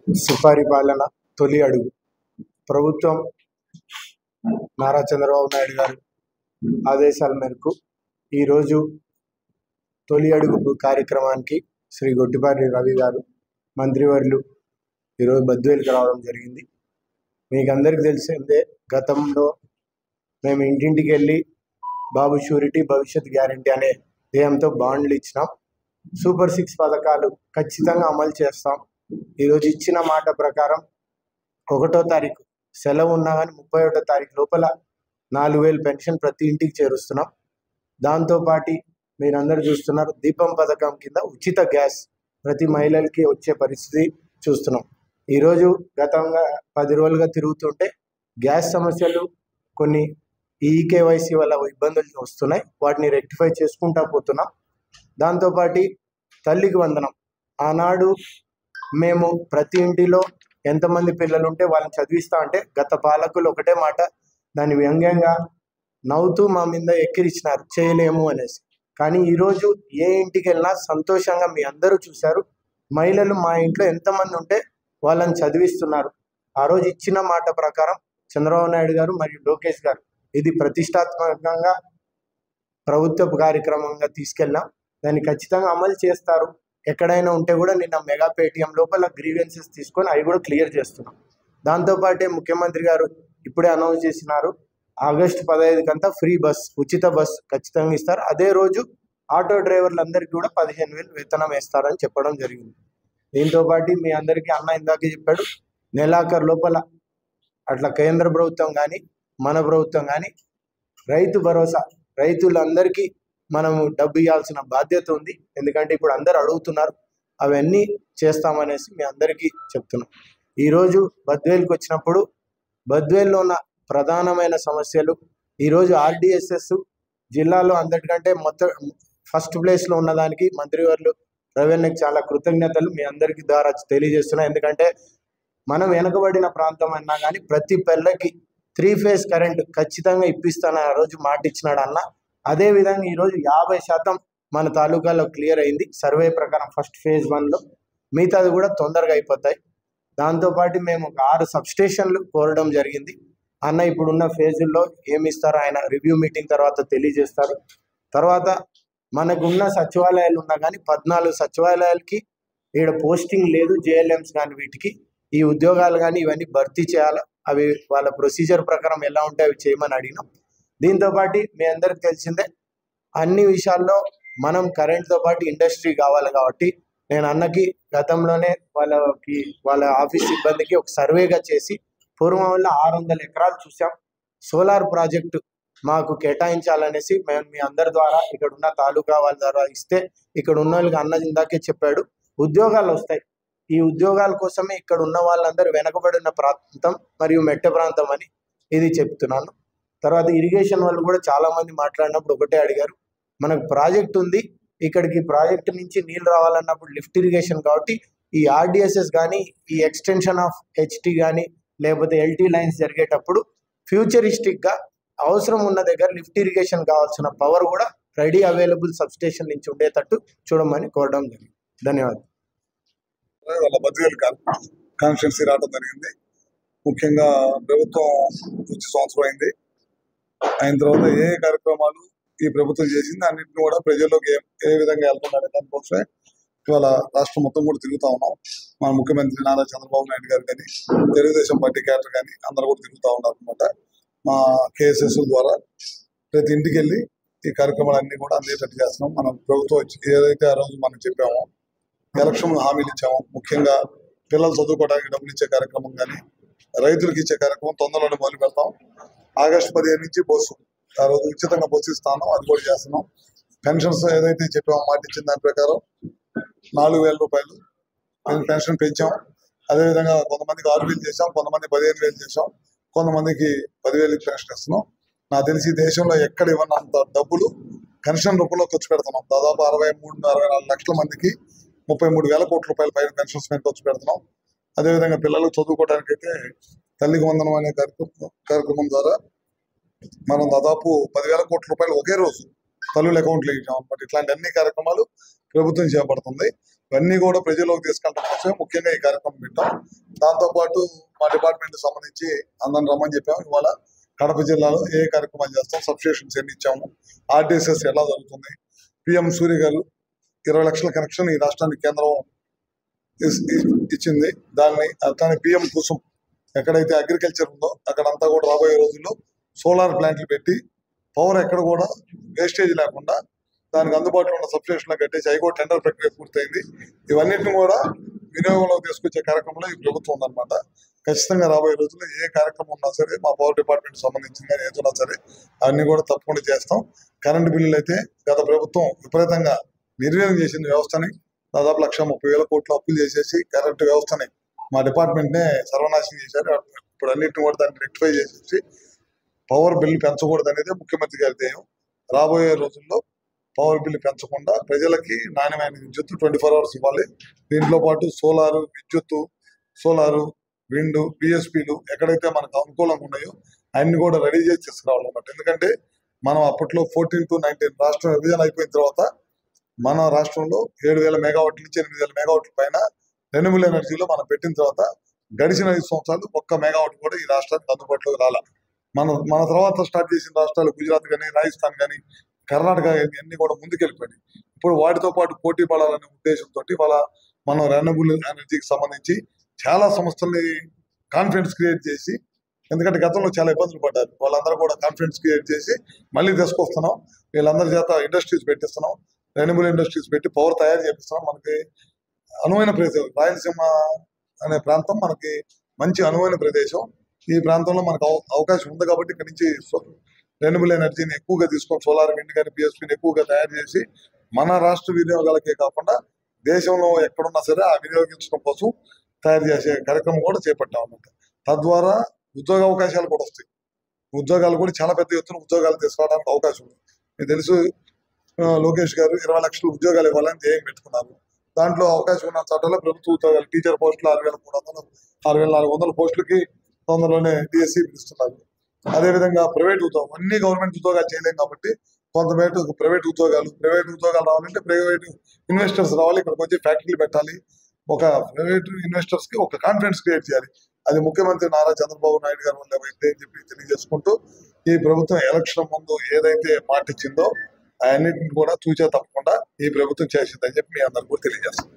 సుపరిపాలన తొలి అడుగు. ప్రభుత్వం నారా చంద్రబాబు నాయుడు గారు ఆదేశాల మేరకు ఈరోజు తొలి అడుగు కార్యక్రమానికి శ్రీ గొట్టిపాటి రవి గారు మంత్రివర్యులు ఈరోజు బద్వేలుకి రావడం జరిగింది. మీకు అందరికీ తెలిసిందే, గతంలో మేము ఇంటింటికి వెళ్ళి బాబు షూరిటీ భవిష్యత్ గ్యారంటీ అనే ధ్యేయంతో బాండ్లు ఇచ్చినాం. సూపర్ 6 పథకాలు ఖచ్చితంగా అమలు చేస్తాం. ఈరోజు ఇచ్చిన మాట ప్రకారం 1వ తారీఖు సెలవు ఉన్నా కానీ 31వ తారీఖు లోపల 4000 పెన్షన్ ప్రతి ఇంటికి చేరుస్తున్నాం. దాంతోపాటు మీరందరూ చూస్తున్నారు, దీపం పథకం కింద ఉచిత గ్యాస్ ప్రతి మహిళలకి వచ్చే పరిస్థితి చూస్తున్నాం. ఈరోజు గతంగా 10 రోజులుగా తిరుగుతుంటే గ్యాస్ సమస్యలు కొన్ని ఈకేవైసీ వల్ల ఇబ్బందులు వస్తున్నాయి, వాటిని రెక్టిఫై చేసుకుంటా పోతున్నాం. దాంతోపాటు తల్లికి వందనం, ఆనాడు మేము ప్రతి ఇంటిలో ఎంతమంది పిల్లలు ఉంటే వాళ్ళని చదివిస్తా అంటే గత పాలకులు ఒకటే మాట దాన్ని వ్యంగ్యంగా నవ్వుతూ మా మీద ఎక్కిరించినారు, చేయలేము అనేసి. కానీ ఈరోజు ఏ ఇంటికి వెళ్ళినా సంతోషంగా మీ అందరూ చూశారు, మహిళలు మా ఇంట్లో ఎంతమంది ఉంటే వాళ్ళని చదివిస్తున్నారు. ఆ రోజు ఇచ్చిన మాట ప్రకారం చంద్రబాబు నాయుడు గారు మరియు లోకేష్ గారు ఇది ప్రతిష్టాత్మకంగా ప్రభుత్వ కార్యక్రమంగా తీసుకెళ్ళాం. దాన్ని ఖచ్చితంగా అమలు చేస్తారు. ఎక్కడైనా ఉంటే కూడా నిన్న మెగా పేటీఎం లోపల గ్రీవెన్సెస్ తీసుకొని అవి కూడా క్లియర్ చేస్తున్నాం. దాంతోపాటే ముఖ్యమంత్రి గారు ఇప్పుడే అనౌన్స్ చేసినారు, ఆగస్టు 15 కంతా ఫ్రీ బస్, ఉచిత బస్ ఖచ్చితంగా ఇస్తారు. అదే రోజు ఆటో డ్రైవర్లందరికీ కూడా 15,000 వేతనం వేస్తారని చెప్పడం జరిగింది. దీంతోపాటు మీ అందరికీ అన్న ఇందాకే చెప్పాడు, నెలాఖరు లోపల అట్లా కేంద్ర ప్రభుత్వం కానీ మన ప్రభుత్వం కానీ రైతు భరోసా, రైతులందరికీ మనము డబ్బు ఇవ్వాల్సిన బాధ్యత ఉంది. ఎందుకంటే ఇప్పుడు అందరు అడుగుతున్నారు, అవన్నీ చేస్తామనేసి మీ అందరికీ చెప్తున్నాం. ఈరోజు బద్వేలుకి వచ్చినప్పుడు బద్వేల్లో ఉన్న ప్రధానమైన సమస్యలు, ఈరోజు ఆర్డిఎస్ఎస్ జిల్లాలో అందరికంటే మొత్తం ఫస్ట్ ప్లేస్లో ఉన్నదానికి మంత్రివర్యులు రవీణకి చాలా కృతజ్ఞతలు మీ అందరికీ ద్వారా తెలియజేస్తున్నాయి. ఎందుకంటే మనం వెనకబడిన ప్రాంతం అన్నా కానీ ప్రతి పల్లెకి 3 ఫేజ్ కరెంట్ ఖచ్చితంగా ఇప్పిస్తానని ఆ రోజు మాట ఇచ్చినాడు అన్న. అదేవిధంగా ఈరోజు 50% మన తాలూకాలో క్లియర్ అయింది సర్వే ప్రకారం ఫస్ట్ ఫేజ్ 1లో, మిగతాది కూడా తొందరగా అయిపోతాయి. దాంతోపాటు మేము ఒక 6 సబ్స్టేషన్లు కోరడం జరిగింది. అన్న ఇప్పుడున్న ఫేజుల్లో ఏమి ఇస్తారో ఆయన రివ్యూ మీటింగ్ తర్వాత తెలియజేస్తారు. తర్వాత మనకున్న సచివాలయాలు ఉన్నా కానీ 14 సచివాలయాలకి ఈడ పోస్టింగ్ లేదు, జేఎల్ఎంస్ కానీ వీటికి ఈ ఉద్యోగాలు కానీ ఇవన్నీ భర్తీ చేయాలి. అవి వాళ్ళ ప్రొసీజర్ ప్రకారం ఎలా ఉంటే అవి చేయమని అడిగినాం. దీంతోపాటు మీ అందరికి తెలిసిందే, అన్ని విషయాల్లో మనం కరెంట్తో పాటు ఇండస్ట్రీ కావాలి. కాబట్టి నేను అన్నకి గతంలోనే వాళ్ళ ఆఫీస్ సిబ్బందికి ఒక సర్వేగా చేసి పూర్వం వల్ల 600 ఎకరాలు చూసాం. సోలార్ ప్రాజెక్టు మాకు కేటాయించాలనేసి మేము మీ అందరి ద్వారా ఇక్కడ ఉన్న తాలూకా వాళ్ళ ద్వారా ఇస్తే ఇక్కడ ఉన్న వాళ్ళకి అన్న ఇందాకే చెప్పాడు, ఉద్యోగాలు వస్తాయి. ఈ ఉద్యోగాల కోసమే ఇక్కడ ఉన్న వాళ్ళందరూ వెనకబడిన ప్రాంతం మరియు మెట్ట ప్రాంతం అని ఇది చెప్తున్నాను. తర్వాత ఇరిగేషన్ వాళ్ళు కూడా చాలామంది మాట్లాడినప్పుడు ఒకటే అడిగారు, మనకు ప్రాజెక్ట్ ఉంది, ఇక్కడికి ప్రాజెక్టు నుంచి నీళ్ళు రావాలన్నప్పుడు లిఫ్ట్ ఇరిగేషన్ కాబట్టి ఈ ఆర్డిఎస్ఎస్ కానీ ఈ ఎక్స్టెన్షన్ ఆఫ్ హెచ్టీ కానీ లేకపోతే ఎల్టీ లైన్స్ జరిగేటప్పుడు ఫ్యూచరిస్టిక్గా అవసరం ఉన్న దగ్గర లిఫ్ట్ ఇరిగేషన్ కావాల్సిన పవర్ కూడా రెడీ అవైలబుల్ సబ్స్టేషన్ నుంచి ఉండేటట్టు చూడమని కోరడం జరిగింది. ధన్యవాదాలు. వాళ్ళ బద్వేలు కాన్స్టిట్యున్సీ రావడం జరిగింది. ముఖ్యంగా ప్రభుత్వం వచ్చి సంవత్సరం అయింది. అయిన తర్వాత ఏ కార్యక్రమాలు ఈ ప్రభుత్వం చేసింది అన్నింటినీ కూడా ప్రజల్లోకి ఏ విధంగా వెళ్తున్నారనే దానికోసమే ఇవాళ రాష్ట్రం మొత్తం కూడా తిరుగుతా ఉన్నాం. మన ముఖ్యమంత్రి నారా చంద్రబాబు నాయుడు గారు కానీ తెలుగుదేశం పార్టీ క్యాడర్ కానీ అందరూ కూడా తిరుగుతూ ఉన్నారు అనమాట. మా కేఎస్ఎస్ ద్వారా ప్రతి ఇంటికి వెళ్ళి ఈ కార్యక్రమాలన్నీ కూడా అందేటట్టు చేస్తున్నాం. మనం ప్రభుత్వం వచ్చి ఏదైతే ఆ రోజు మనం చెప్పామో ఎలక్షన్ హామీలు ఇచ్చాము, ముఖ్యంగా పిల్లలు చదువుకోవడానికి డబ్బులు ఇచ్చే కార్యక్రమం కానీ రైతులకు ఇచ్చే కార్యక్రమం తొందరలోనే మొదలు పెడతాం. ఆగస్టు 15 నుంచి బస్సు ఆ రోజు ఉచితంగా బస్సు ఇస్తాను, అది కూడా చేస్తున్నాం. పెన్షన్స్ ఏదైతే చెప్పామో మాట ఇచ్చిన దాని ప్రకారం 4,000 రూపాయలు పెన్షన్ పెంచాం. అదేవిధంగా కొంతమందికి 6,000 చేసాం, కొంతమంది 15,000 చేసాం, కొంతమందికి 10,000 పెన్షన్ ఇస్తున్నాం. నాకు తెలిసి దేశంలో ఎక్కడ ఇవ్వనంత డబ్బులు పెన్షన్ రూపంలో ఖర్చు పెడుతున్నాం. దాదాపు 63-64 లక్షల మందికి 33,000 కోట్ల రూపాయల పైన పెన్షన్స్ మీద ఖర్చు పెడుతున్నాం. అదేవిధంగా పిల్లలు చదువుకోవడానికి అయితే తల్లికి వందనం అనే కార్యక్రమం ద్వారా మనం దాదాపు 10,000 కోట్ల రూపాయలు ఒకే రోజు తల్లుల అకౌంట్లో ఇచ్చాం అనమాట. ఇట్లాంటి అన్ని కార్యక్రమాలు ప్రభుత్వం చేపడుతుంది. ఇవన్నీ కూడా ప్రజల్లోకి తీసుకెళ్ళడం కోసమే ముఖ్యంగా ఈ కార్యక్రమం పెట్టాం. దాంతోపాటు మా డిపార్ట్మెంట్ సంబంధించి అందరిని రమ్మని చెప్పాము. ఇవాళ కడప జిల్లాలో ఏ కార్యక్రమాలు చేస్తాం, సబ్స్టేషన్స్ ఎన్ని ఇచ్చాము, ఆర్టీఎస్ఎస్ ఎలా జరుగుతుంది, పిఎం సూర్య గారు 20 లక్షల కనెక్షన్ ఈ రాష్ట్రానికి కేంద్రం ఇచ్చింది. దాన్ని అట్లానే పిఎం కుసుమ్ ఎక్కడైతే అగ్రికల్చర్ ఉందో అక్కడంతా కూడా రాబోయే రోజుల్లో సోలార్ ప్లాంట్లు పెట్టి పవర్ ఎక్కడ కూడా వేస్టేజ్ లేకుండా దానికి అందుబాటులో ఉన్న సబ్స్టేషన్లో కట్టేసి అవి కూడా టెండర్ ప్రక్రియ పూర్తయింది. ఇవన్నిటిని కూడా వినియోగంలోకి తీసుకొచ్చే కార్యక్రమంలో ఈ ప్రభుత్వం ఉందన్నమాట. ఖచ్చితంగా రాబోయే రోజుల్లో ఏ కార్యక్రమం ఉన్నా సరే మా పవర్ డిపార్ట్మెంట్ సంబంధించిన ఏదైనా సరే అన్ని కూడా తప్పకుండా చేస్తాం. కరెంటు బిల్లులు అయితే గత ప్రభుత్వం విపరీతంగా నిర్వీర్యం చేసింది వ్యవస్థని. దాదాపు 1,30,000 కోట్లు అప్పులు చేసేసి కరెంటు వ్యవస్థని మా డిపార్ట్మెంట్నే సర్వనాశనం చేశారు. ఇప్పుడు అన్నింటిని కూడా దాన్ని రెక్టిఫై చేసేసి పవర్ బిల్లు పెంచకూడదు అనేది ముఖ్యమంత్రి గారి ధ్యేయం. రాబోయే రోజుల్లో పవర్ బిల్లు పెంచకుండా ప్రజలకి నాణ్యమైన విద్యుత్ 24 hours ఇవ్వాలి. దీంట్లో పాటు సోలారు విద్యుత్తు, సోలారు, విండ్, పిఎస్పీలు ఎక్కడైతే మనకు అనుకూలంగా ఉన్నాయో అన్ని కూడా రెడీ చేసి తీసుకురావాలన్నమాట. ఎందుకంటే మనం అప్పట్లో 14 to 19 రాష్ట్రం విభజన అయిపోయిన తర్వాత మన రాష్ట్రంలో 7,000 మెగావాట్ల నుంచి 8,000 మెగావాట్ల పైన రెన్యూబుల్ ఎనర్జీలో మనం పెట్టిన తర్వాత గడిచిన 5 సంవత్సరాలు ఒక్క మెగావాట్ కూడా ఈ రాష్ట్రానికి అందుబాటులోకి రాల. మన తర్వాత స్టార్ట్ చేసిన రాష్ట్రాలు గుజరాత్ కానీ, రాజస్థాన్ కానీ, కర్ణాటక అన్ని కూడా ముందుకెళ్ళిపోయినాయి. ఇప్పుడు వాటితో పాటు పోటీ పడాలనే ఉద్దేశంతో మనం రెన్యూబుల్ ఎనర్జీకి సంబంధించి చాలా సంస్థల్ని కాన్ఫిడెన్స్ క్రియేట్ చేసి, ఎందుకంటే గతంలో చాలా ఇబ్బందులు పడ్డారు, వాళ్ళందరూ కూడా కాన్ఫిడెన్స్ క్రియేట్ చేసి మళ్ళీ తీసుకొస్తున్నాం. వీళ్ళందరి చేత ఇండస్ట్రీస్ పెట్టిస్తున్నాం, రెన్యూబుల్ ఇండస్ట్రీస్ పెట్టి పవర్ తయారు చేపిస్తున్నాం. మనకి అనువైన ప్రదేశం రాయలసీమ అనే ప్రాంతం మనకి మంచి అనువైన ప్రదేశం. ఈ ప్రాంతంలో మనకు అవకాశం ఉంది కాబట్టి ఇక్కడి నుంచి రెన్యూబుల్ ఎనర్జీని ఎక్కువగా తీసుకొని సోలార్, విండ్ కానీ, పిఎస్పీని ఎక్కువగా తయారు చేసి మన రాష్ట్ర వినియోగాలకే కాకుండా దేశంలో ఎక్కడున్నా సరే ఆ వినియోగించడం కోసం తయారు చేసే కార్యక్రమం కూడా చేపట్టాం అన్నమాట. తద్వారా ఉద్యోగ అవకాశాలు కూడా వస్తాయి. ఉద్యోగాలు కూడా చాలా పెద్ద ఎత్తున ఉద్యోగాలు తీసుకురావడానికి అవకాశం ఉంది. మీకు తెలుసు, లోకేష్ గారు 20 లక్షల ఉద్యోగాలు ఇవ్వాలని ధ్యేయం పెట్టుకున్నారు. దాంట్లో అవకాశం ఉన్న చట్టాల్లో ప్రభుత్వ ఉద్యోగాలు, టీచర్ పోస్టులు 6,300, 6,400 పోస్టులకి తొందరలోనే డిఎస్సి పిలుస్తున్నారు. అదేవిధంగా ప్రైవేట్ ఉద్యోగం, అన్ని గవర్నమెంట్ ఉద్యోగాలు చేయలేం కాబట్టి కొంతమేర ప్రైవేట్ ఉద్యోగాలు రావాలంటే ప్రైవేట్ ఇన్వెస్టర్స్ రావాలి, ఇక్కడికి వచ్చి ఫ్యాక్టరీలు పెట్టాలి. ఒక ప్రైవేట్ ఇన్వెస్టర్స్ కి ఒక కాన్ఫిడెన్స్ క్రియేట్ చేయాలి. అది ముఖ్యమంత్రి నారా చంద్రబాబు నాయుడు గారి వల్ల అయితే అని చెప్పి తెలియజేసుకుంటూ, ఈ ప్రభుత్వం ఎలక్షన్ ముందు ఏదైతే మాట ఇచ్చిందో అన్నింటిని కూడా తూచా తప్పకుండా ఈ ప్రభుత్వం చేసిందని చెప్పి మీ అందరికీ కూడా తెలియజేస్తాం.